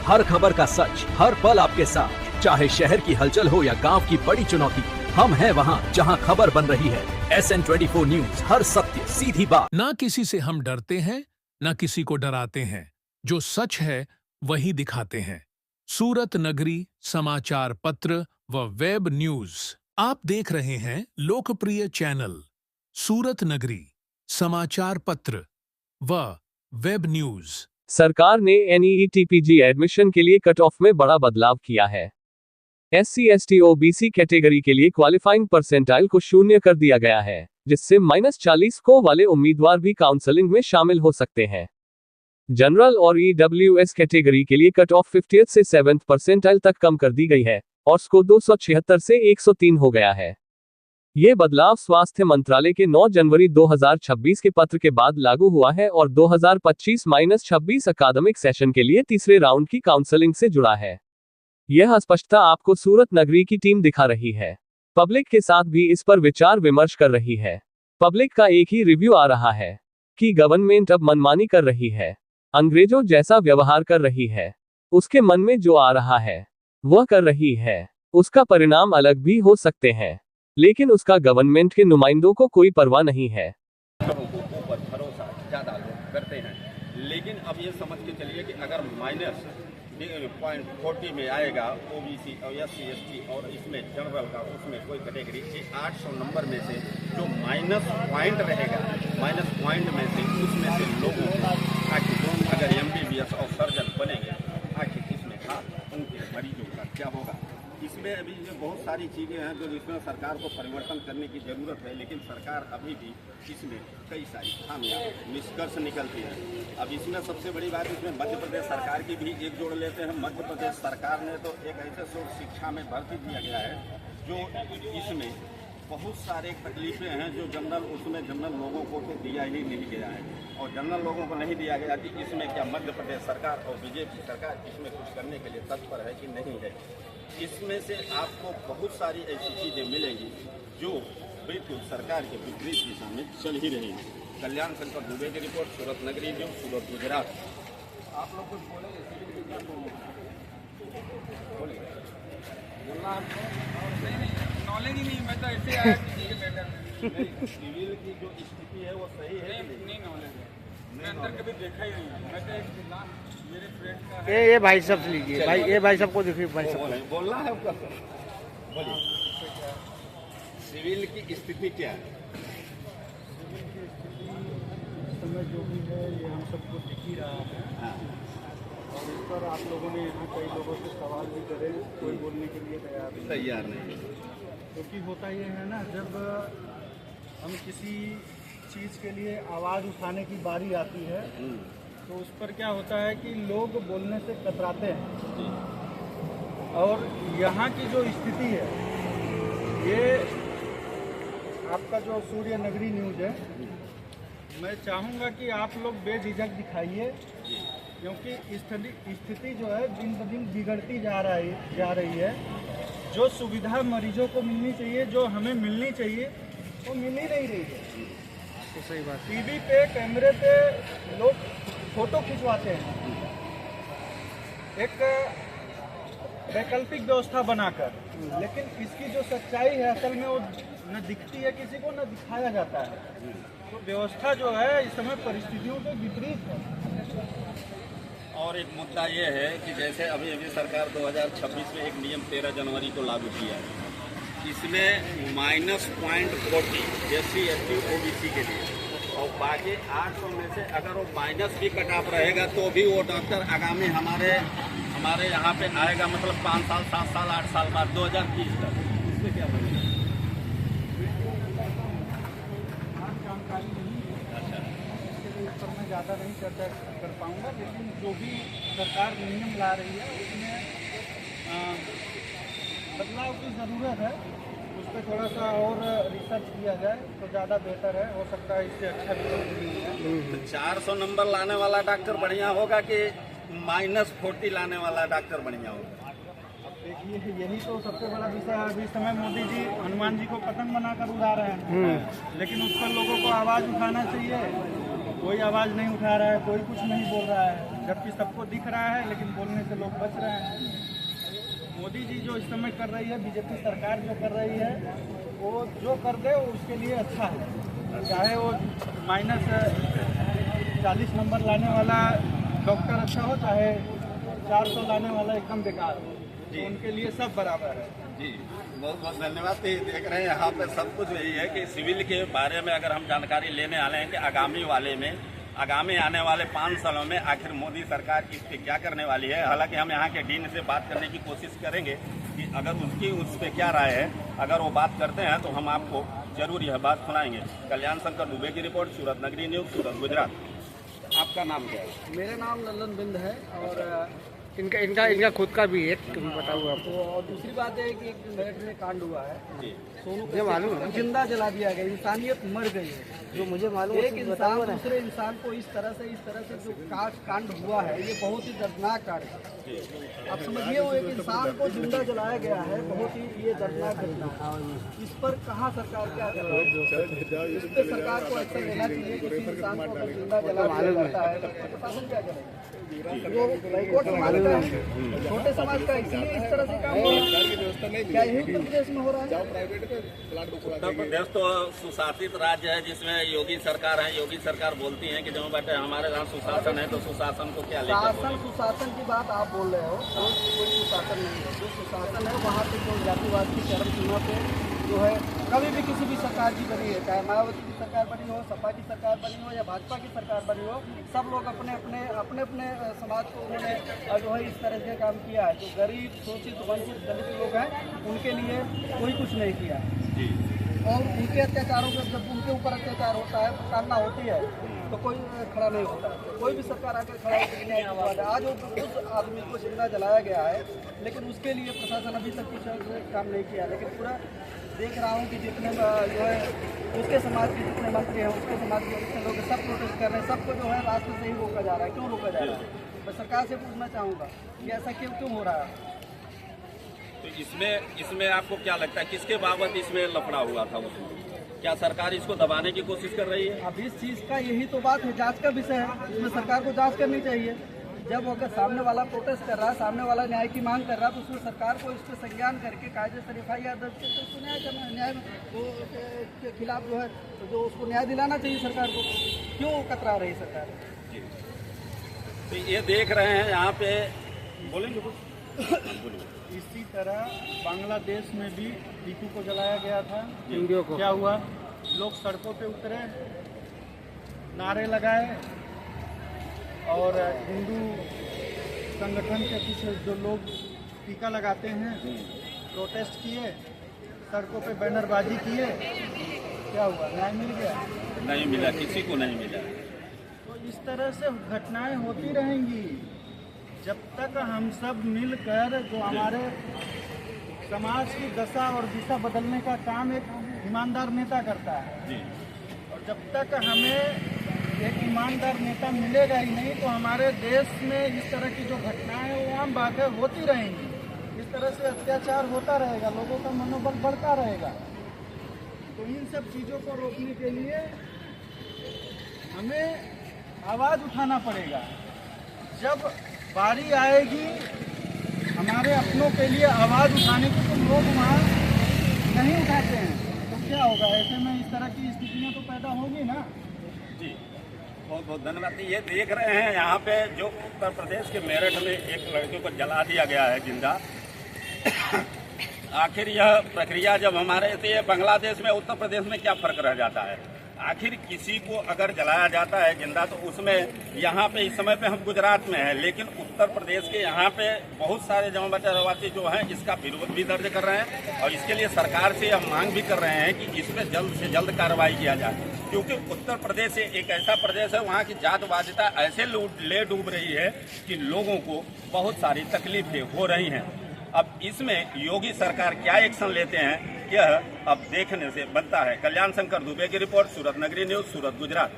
हर खबर का सच, हर पल आपके साथ। चाहे शहर की हलचल हो या गांव की बड़ी चुनौती, हम हैं वहां जहां खबर बन रही है। SN24 न्यूज, हर सत्य सीधी बात। ना किसी से हम डरते हैं, ना किसी को डराते हैं। जो सच है वही दिखाते हैं। सूरत नगरी समाचार पत्र व वेब न्यूज। आप देख रहे हैं लोकप्रिय चैनल सूरत नगरी समाचार पत्र व वेब न्यूज। सरकार ने NEET-PG एडमिशन के लिए कट ऑफ में बड़ा बदलाव किया है। SC/ST OBC कैटेगरी के लिए क्वालिफाइंग परसेंटाइल को 0 कर दिया गया है, जिससे -40 स्कोर वाले उम्मीदवार भी काउंसलिंग में शामिल हो सकते हैं। जनरल और EWS कैटेगरी के लिए कट ऑफ 50th से 7th परसेंटाइल तक कम कर दी गई है और स्कोर 276 से 103 हो गया है। ये बदलाव स्वास्थ्य मंत्रालय के 9 जनवरी 2026 के पत्र के बाद लागू हुआ है और 2025-26 अकादमिक सेशन के लिए तीसरे राउंड की काउंसलिंग से जुड़ा है। यह अस्पष्टता आपको सूरत नगरी की टीम दिखा रही है। पब्लिक के साथ भी इस पर विचार विमर्श कर रही है। पब्लिक का एक ही रिव्यू आ रहा है कि गवर्नमेंट अब मनमानी कर रही है, अंग्रेजों जैसा व्यवहार कर रही है। उसके मन में जो आ रहा है वह कर रही है। उसका परिणाम अलग भी हो सकते हैं, लेकिन उसका गवर्नमेंट के नुमाइंदों को कोई परवाह नहीं है। ऊपर भरोसा ज़्यादा लोग करते हैं, लेकिन अब ये समझ के चलिए कि अगर -.40 में आएगा OBC और SC/ST और इसमें जनरल का उसमें कोई कैटेगरी 800 नंबर में से जो माइनस पॉइंट रहेगा, माइनस पॉइंट में से उसमें से लोगों को आखिर अगर MBBS और सर्जन बनेंगे, आखिर इसमें उनके मरीजों का क्या होगा। इसमें अभी जो बहुत सारी चीज़ें हैं जो जिसमें सरकार को परिवर्तन करने की ज़रूरत है, लेकिन सरकार अभी भी इसमें कई सारी खामियां निष्कर्ष निकलती हैं। अब इसमें सबसे बड़ी बात, इसमें मध्य प्रदेश सरकार की भी एक जोड़ लेते हैं। मध्य प्रदेश सरकार ने तो एक ऐसे सोच शिक्षा में भर्ती दिया गया है जो इसमें बहुत सारे तकलीफें हैं जो जनरल, उसमें जनरल लोगों को तो दिया ही नहीं गया है। और जनरल लोगों को नहीं दिया गया कि इसमें क्या मध्य प्रदेश सरकार और BJP सरकार इसमें कुछ करने के लिए तत्पर है कि नहीं है। इसमें से आपको बहुत सारी ऐसी चीज़ें मिलेंगी जो बिल्कुल सरकार के विपरीत दिशा में चल ही रही है। कल्याण शंकर दुबे की रिपोर्ट, सूरत नगरी न्यूज, सूरत गुजरात। आप लोग कुछ बोले नॉलेज ही नहीं, मैं तो ऐसे आया सिविल की जो स्थिति है वो सही है नहीं नॉलेज है। मैं अंदर कभी देखा ही नहीं। मैं तो एक मेरे फ्रेंड का ये भाई साहब से लीजिए, भाई ये भाई साहब को देखिए, भाई साहब बोलना है आपका। बोलिए, सिविल की स्थिति क्या है? सिविल की स्थिति इस समय जो भी है ये हम सबको दिख ही रहा है। हाँ। और इस पर आप लोगों ने यहाँ कई लोगों से सवाल भी करे, कोई बोलने के लिए तैयार नहीं। क्योंकि होता ये है ना, जब हम किसी चीज़ के लिए आवाज़ उठाने की बारी आती है तो उस पर क्या होता है कि लोग बोलने से कतराते हैं। और यहाँ की जो स्थिति है, ये आपका जो सूर्य नगरी न्यूज़ है, मैं चाहूँगा कि आप लोग बेझिझक दिखाइए, क्योंकि स्थिति जो है दिन ब दिन बिगड़ती जा रही है। जो सुविधा मरीजों को मिलनी चाहिए, जो हमें मिलनी चाहिए, वो मिल ही नहीं रही है। तो सही बात, टीवी पे कैमरे पे लोग फोटो खिंचवाते हैं एक वैकल्पिक व्यवस्था बनाकर, लेकिन इसकी जो सच्चाई है असल में वो न दिखती है किसी को, न दिखाया जाता है। तो व्यवस्था जो है इस समय परिस्थितियों के विपरीत है। और एक मुद्दा ये है कि जैसे अभी सरकार 2026 में एक नियम 13 जनवरी को लागू किया है। इसमें -.40 SC/ST OBC के लिए, और बाकी 800 में से अगर वो माइनस भी कट ऑफ रहेगा तो भी वो डॉक्टर आगामी हमारे यहाँ पे आएगा, मतलब 5 साल 7 साल 8 साल बाद 2030 तक। इसमें क्या बनेगा? जानकारी नहीं है, अच्छा, इस पर मैं ज़्यादा नहीं चर्चा कर पाऊँगा, लेकिन जो भी सरकार नियम ला रही है उसमें बदलाव की ज़रूरत है। उस पर थोड़ा सा और रिसर्च किया जाए तो ज़्यादा बेहतर है। हो सकता है इससे अच्छा भी। 400 नंबर लाने वाला डॉक्टर बढ़िया होगा कि -40 लाने वाला डॉक्टर बढ़िया होगा? अब देखिए, यही तो सबसे बड़ा विषय है। अभी समय मोदी जी हनुमान जी को पतंग बनाकर उड़ा रहे हैं, लेकिन उस पर लोगों को आवाज़ उठाना चाहिए। कोई आवाज़ नहीं उठा रहा है, कोई कुछ नहीं बोल रहा है। जबकि सबको दिख रहा है, लेकिन बोलने से लोग बच रहे हैं। मोदी जी जो इस समय कर रही है, बीजेपी सरकार जो कर रही है, वो जो कर दे वो उसके लिए अच्छा है। चाहे वो -40 नंबर लाने वाला डॉक्टर अच्छा हो, चाहे 400 लाने वाला एकदम बेकार हो, तो उनके लिए सब बराबर है। जी, बहुत बहुत धन्यवाद। तो देख रहे हैं यहाँ पे सब कुछ यही है कि सिविल के बारे में अगर हम जानकारी लेने वाले हैं कि आगामी आने वाले 5 सालों में आखिर मोदी सरकार इस पे क्या करने वाली है। हालांकि हम यहाँ के डीन से बात करने की कोशिश करेंगे कि अगर उनकी उस पर क्या राय है। अगर वो बात करते हैं तो हम आपको जरूर यह बात सुनाएंगे। कल्याण शंकर दुबे की रिपोर्ट, सूरत नगरी न्यूज़, सूरत, गुजरात। आपका नाम क्या है? मेरा नाम लल्लन बिंद है और इनका खुद का भी एक बताऊँ आपको। और दूसरी बात है कि एक मेरठ में कांड हुआ है, सोनू मुझे मालूम है, जिंदा जला दिया गया, इंसानियत मर गई है। जो मुझे मालूम है, एक इंसान दूसरे इंसान को इस तरह से जो कांड हुआ है, ये बहुत ही दर्दनाक कांड है। आप समझिए, वो एक इंसान को जिंदा जलाया गया है, बहुत ही ये दर्दनाक घटना है। इस पर कहाँ सरकार क्या कर रही है? इस पर सरकार को एक्शन लेना चाहिए। किसी इंसान को अगर जिंदा जला दिया जाता है तो प्रशासन क्या करेगा? वो हाईकोर्ट मानता है छोटे समाज का, इसलिए इस तरह से काम हो रहा है। क्या यही उत्तर प्रदेश में हो रहा है? उत्तर प्रदेश तो सुशासित राज्य है जिसमें योगी सरकार है। योगी सरकार बोलती है कि जो बेटे हमारे यहाँ सुशासन है, तो सुशासन को क्या लेकर? सुशासन की बात आप बोल रहे हो, कोई सुशासन नहीं है। जो सुशासन है वहाँ पे जो जातिवाद की चरम सीमा पे जो है, कभी भी किसी भी सरकार की बनी है, चाहे मायावती की सरकार बनी हो, सपा की सरकार बनी हो या भाजपा की सरकार बनी हो, सब लोग अपने अपने समाज को उन्होंने जो है इस तरह से काम किया है। जो गरीब, शोषित, वंचित, दलित लोग हैं, उनके लिए कोई कुछ नहीं किया है। और उनके अत्याचारों पर जब उनके ऊपर अत्याचार होता है, प्रताड़ना होती है, तो कोई खड़ा नहीं होता। कोई भी सरकार आकर खड़ा होकर आज उस आदमी को जिंदा जलाया गया है, लेकिन उसके लिए प्रशासन अभी तक कुछ काम नहीं किया। लेकिन पूरा देख रहा हूँ कि जितने जो है उसके समाज के जितने मंत्री हैं, उसके समाज के जितने लोग सब प्रोटेस्ट कर रहे हैं। सबको जो है रास्ते से ही रोका जा रहा है। क्यों रोका जा रहा है? मैं सरकार से पूछना चाहूँगा कि ऐसा क्यों हो रहा है? तो इसमें आपको क्या लगता है, किसके बाबत इसमें लफड़ा हुआ था? उसमें क्या सरकार इसको दबाने की कोशिश कर रही है? अब इस चीज़ का यही तो बात है, जांच का विषय है। इसमें सरकार को जांच करनी चाहिए। जब अगर सामने वाला प्रोटेस्ट कर रहा है, सामने वाला न्याय की मांग कर रहा है, तो उसमें सरकार को इस पर संज्ञान करके कायदे से FIR दर्ज करके उसको न्याय करना, न्याय के खिलाफ जो है तो जो उसको न्याय दिलाना चाहिए सरकार को। क्यों कतरा रही सरकार? तो ये देख रहे हैं यहाँ पे, बोलेंगे कुछ? इसी तरह बांग्लादेश में भी टीकू को जलाया गया था। क्या हुआ? लोग सड़कों पे उतरे, नारे लगाए, और हिंदू संगठन के कुछ जो लोग टीका लगाते हैं प्रोटेस्ट किए, सड़कों पे बैनरबाजी किए। क्या हुआ? न्याय मिल गया? नहीं मिला, किसी को नहीं मिला। तो इस तरह से घटनाएं होती रहेंगी जब तक हम सब मिलकर जो हमारे समाज की दशा और दिशा बदलने का काम एक ईमानदार नेता करता है। और जब तक हमें एक ईमानदार नेता मिलेगा ही नहीं, तो हमारे देश में इस तरह की जो घटनाएं हैं वो आम बात है, होती रहेंगी। इस तरह से अत्याचार होता रहेगा, लोगों का मनोबल बढ़ता रहेगा। तो इन सब चीज़ों को रोकने के लिए हमें आवाज़ उठाना पड़ेगा। जब बारी आएगी हमारे अपनों के लिए आवाज़ उठाने की, तो लोग वहाँ नहीं उठाते हैं, तो क्या होगा? ऐसे में इस तरह की स्थितियाँ तो पैदा होगी ना। जी, बहुत बहुत धन्यवाद। ये देख रहे हैं यहाँ पे जो उत्तर प्रदेश के मेरठ में एक लड़के को जला दिया गया है जिंदा। आखिर यह प्रक्रिया जब हमारे से बांग्लादेश में उत्तर प्रदेश में क्या फर्क रह जाता है? आखिर किसी को अगर जलाया जाता है जिंदा, तो उसमें यहाँ पे इस समय पे हम गुजरात में हैं, लेकिन उत्तर प्रदेश के यहाँ पे बहुत सारे जमा बचा रहवासी जो हैं इसका विरोध भी दर्ज कर रहे हैं, और इसके लिए सरकार से हम मांग भी कर रहे हैं कि इस पर जल्द से जल्द कार्रवाई किया जाए। क्योंकि उत्तर प्रदेश एक ऐसा प्रदेश है, वहाँ की जातवादिता ऐसे ले डूब रही है कि लोगों को बहुत सारी तकलीफें हो रही हैं। अब इसमें योगी सरकार क्या एक्शन लेते हैं, यह अब देखने से बनता है। कल्याण शंकर दुबे की रिपोर्ट, सूरत नगरी न्यूज़, सूरत, गुजरात।